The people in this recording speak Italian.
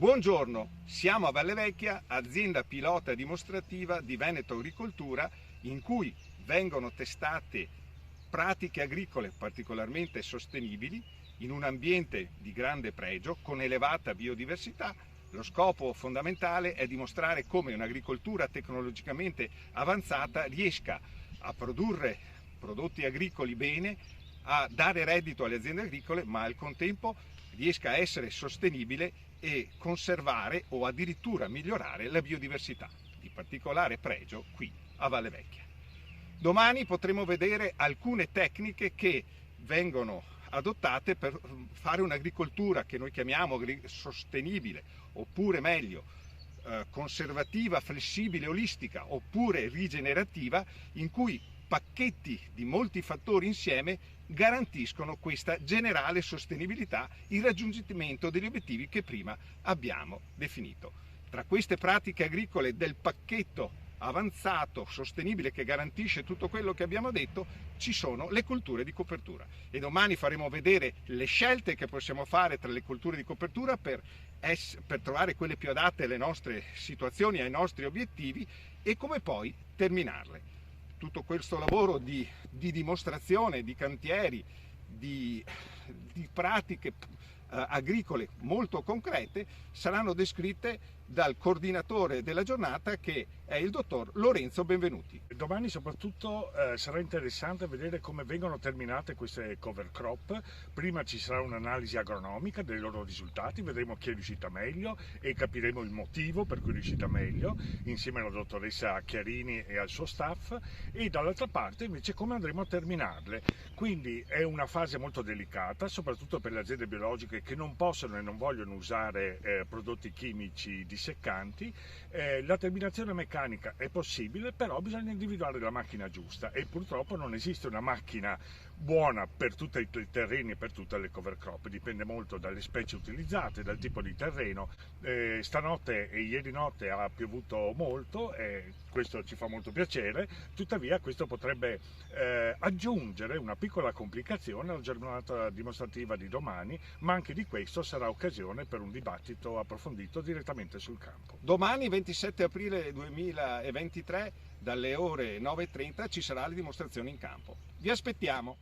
Buongiorno, siamo a Valle Vecchia, azienda pilota dimostrativa di Veneto Agricoltura, in cui vengono testate pratiche agricole particolarmente sostenibili in un ambiente di grande pregio con elevata biodiversità. Lo scopo fondamentale è dimostrare come un'agricoltura tecnologicamente avanzata riesca a produrre prodotti agricoli bene, a dare reddito alle aziende agricole, ma al contempo riesca a essere sostenibile e conservare o addirittura migliorare la biodiversità, di particolare pregio qui a Valle Vecchia. Domani potremo vedere alcune tecniche che vengono adottate per fare un'agricoltura che noi chiamiamo sostenibile, oppure meglio conservativa, flessibile, olistica, oppure rigenerativa, in cui pacchetti di molti fattori insieme garantiscono questa generale sostenibilità, il raggiungimento degli obiettivi che prima abbiamo definito. Tra queste pratiche agricole del pacchetto avanzato, sostenibile, che garantisce tutto quello che abbiamo detto, ci sono le colture di copertura, e domani faremo vedere le scelte che possiamo fare tra le colture di copertura per trovare quelle più adatte alle nostre situazioni, ai nostri obiettivi, e come poi terminarle. Tutto questo lavoro di dimostrazione, di cantieri, di pratiche agricole molto concrete saranno descritte dal coordinatore della giornata, che è il dottor Lorenzo Benvenuti. Domani soprattutto sarà interessante vedere come vengono terminate queste cover crop. Prima ci sarà un'analisi agronomica dei loro risultati, vedremo chi è riuscita meglio e capiremo il motivo per cui è riuscita meglio, insieme alla dottoressa Chiarini e al suo staff, e dall'altra parte invece come andremo a terminarle. Quindi è una fase molto delicata, soprattutto per le aziende biologiche che non possono e non vogliono usare prodotti chimici disseccanti. La terminazione meccanica è possibile, però bisogna individuare la macchina giusta, e purtroppo non esiste una macchina buona per tutti i terreni e per tutte le cover crop. Dipende molto dalle specie utilizzate, dal tipo di terreno. Stanotte e ieri notte ha piovuto molto e questo ci fa molto piacere, tuttavia questo potrebbe aggiungere una piccola complicazione alla giornata dimostrativa di domani, ma anche di questo sarà occasione per un dibattito approfondito direttamente sul campo. Domani 27 aprile 2023 dalle ore 9:30 ci sarà la dimostrazione in campo. Vi aspettiamo!